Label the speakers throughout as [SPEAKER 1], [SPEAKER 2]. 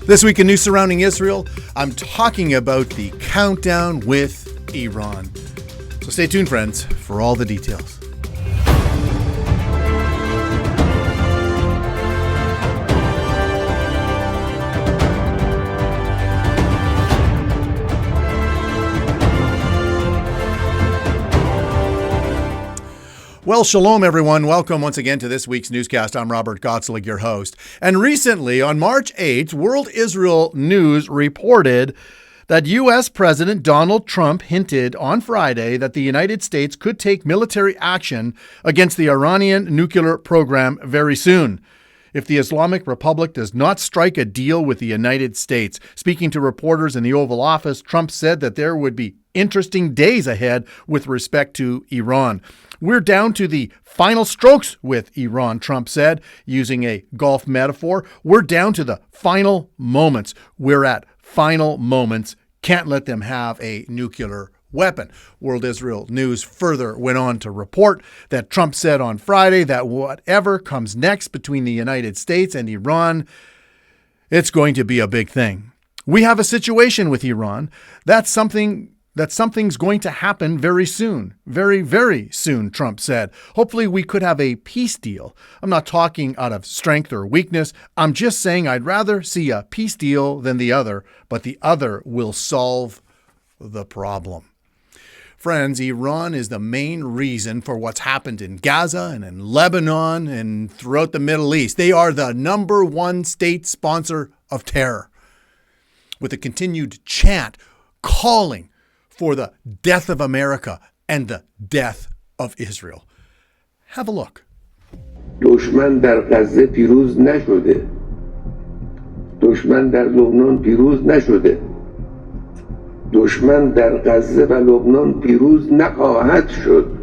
[SPEAKER 1] This week in news surrounding Israel, I'm talking about the countdown with Iran. So stay tuned, friends, for all the details. Well, shalom, everyone. Welcome once again to this week's newscast. I'm Robert Gottselig, your host. And recently, on March 8th, World Israel News reported that U.S. President Donald Trump hinted on Friday that the United States could take military action against the Iranian nuclear program very soon if the Islamic Republic does not strike a deal with the United States. Speaking to reporters in the Oval Office, Trump said that there would be interesting days ahead with respect to Iran. We're down to the final strokes with Iran, Trump said, using a golf metaphor. We're down to the final moments. We're at final moments. Can't let them have a nuclear weapon. World Israel News further went on to report that Trump said on Friday that whatever comes next between the United States and Iran, it's going to be a big thing. We have a situation with Iran. Something's going to happen very soon. Very, very soon, Trump said. Hopefully we could have a peace deal. I'm not talking out of strength or weakness. I'm just saying I'd rather see a peace deal than the other, but the other will solve the problem. Friends, Iran is the main reason for what's happened in Gaza and in Lebanon and throughout the Middle East. They are the number one state sponsor of terror, with a continued chant calling for the death of America and the death of Israel. Have a look.
[SPEAKER 2] دشمن در غزه پیروز نشده. دشمن در لبنان پیروز نشده. دشمن در غزه و لبنان پیروز نخواهد شد.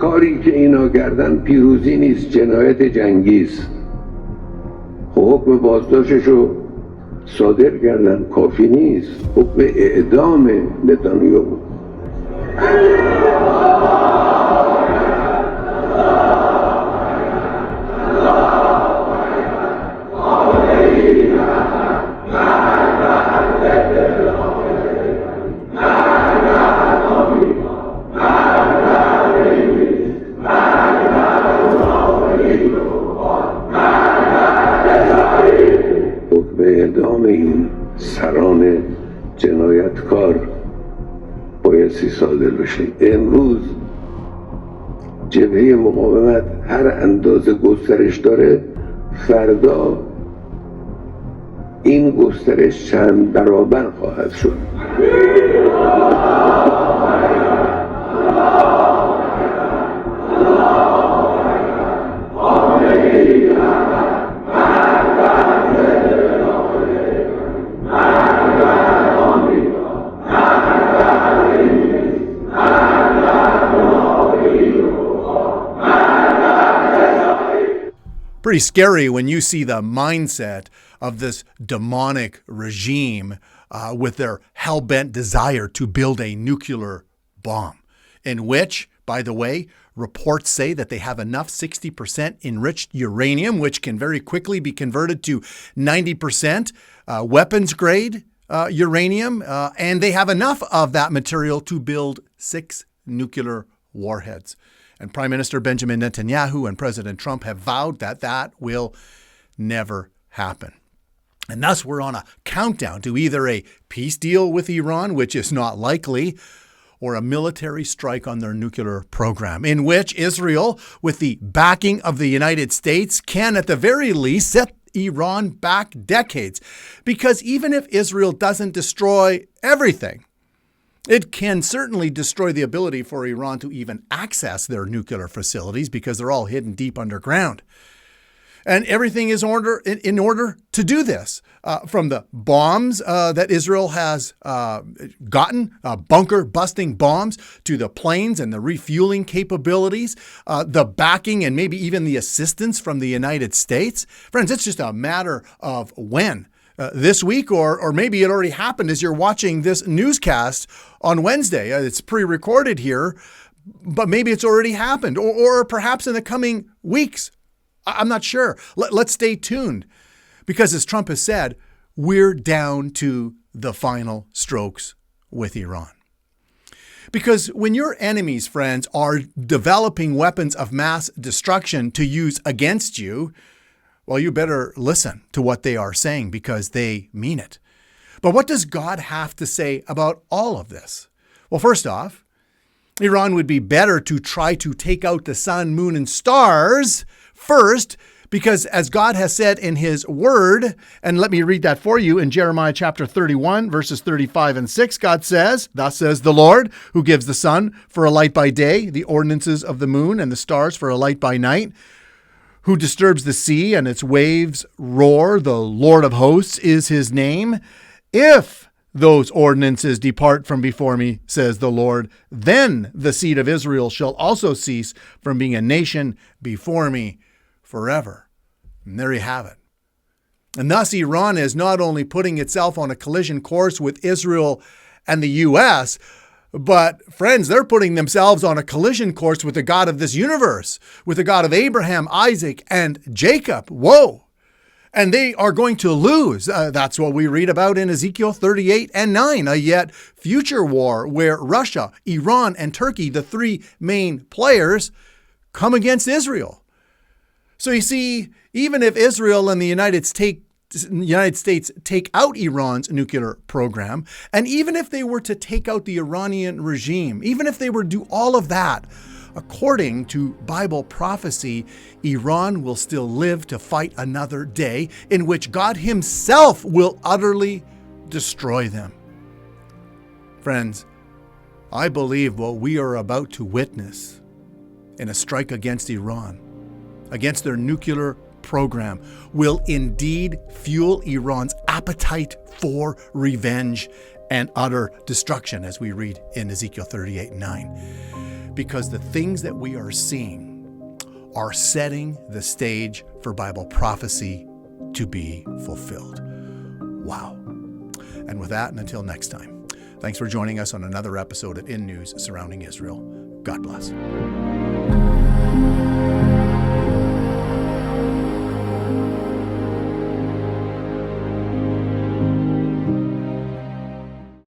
[SPEAKER 2] کاری که اینا کردن پیروزی نیست، جنایت جنگی است. حکم بازداشتشو صادر کردن، کافی نیست. حکم اعدام نتانیاهو. اعدام این سران جنایتکار بایستی صادر بشه. امروز جبهه مقاومت هر اندازه گسترش داره، فردا این گسترش چند برابر خواهد شد.
[SPEAKER 1] Pretty scary when you see the mindset of this demonic regime with their hell-bent desire to build a nuclear bomb, in which, by the way, reports say that they have enough 60% enriched uranium, which can very quickly be converted to 90% weapons-grade uranium, and they have enough of that material to build 6 nuclear warheads. And Prime Minister Benjamin Netanyahu and President Trump have vowed that that will never happen. And thus we're on a countdown to either a peace deal with Iran, which is not likely, or a military strike on their nuclear program, in which Israel, with the backing of the United States, can at the very least set Iran back decades. Because even if Israel doesn't destroy everything, it can certainly destroy the ability for Iran to even access their nuclear facilities because they're all hidden deep underground. And everything is in order to do this. From the bombs that Israel has gotten, bunker-busting bombs, to the planes and the refueling capabilities, the backing and maybe even the assistance from the United States. Friends, it's just a matter of when. This week, or maybe it already happened as you're watching this newscast on Wednesday. It's pre-recorded here, but maybe it's already happened, or perhaps in the coming weeks. I'm not sure. Let's stay tuned, because as Trump has said, we're down to the final strokes with Iran. Because when your enemies, friends, are developing weapons of mass destruction to use against you, well, you better listen to what they are saying, because they mean it. But what does God have to say about all of this? Well, first off, Iran would be better to try to take out the sun, moon, and stars first, because as God has said in his word, and let me read that for you in Jeremiah chapter 31, verses 35 and 6, God says, "Thus says the Lord, who gives the sun for a light by day, the ordinances of the moon and the stars for a light by night, who disturbs the sea and its waves roar, the Lord of hosts is his name. If those ordinances depart from before me, says the Lord, then the seed of Israel shall also cease from being a nation before me forever." And there you have it. And thus Iran is not only putting itself on a collision course with Israel and the U.S., but friends, they're putting themselves on a collision course with the God of this universe, with the God of Abraham, Isaac, and Jacob. Whoa. And they are going to lose. That's what we read about in Ezekiel 38 and 9, a yet future war where Russia, Iran, and Turkey, the three main players, come against Israel. So you see, even if Israel and the United States take out Iran's nuclear program, and even if they were to take out the Iranian regime, even if they were to do all of that, according to Bible prophecy, Iran will still live to fight another day in which God himself will utterly destroy them. Friends, I believe what we are about to witness in a strike against Iran, against their nuclear program, will indeed fuel Iran's appetite for revenge and utter destruction, as we read in Ezekiel 38:9. Because the things that we are seeing are setting the stage for Bible prophecy to be fulfilled. Wow. And with that, and until next time, thanks for joining us on another episode of In News Surrounding Israel. God bless.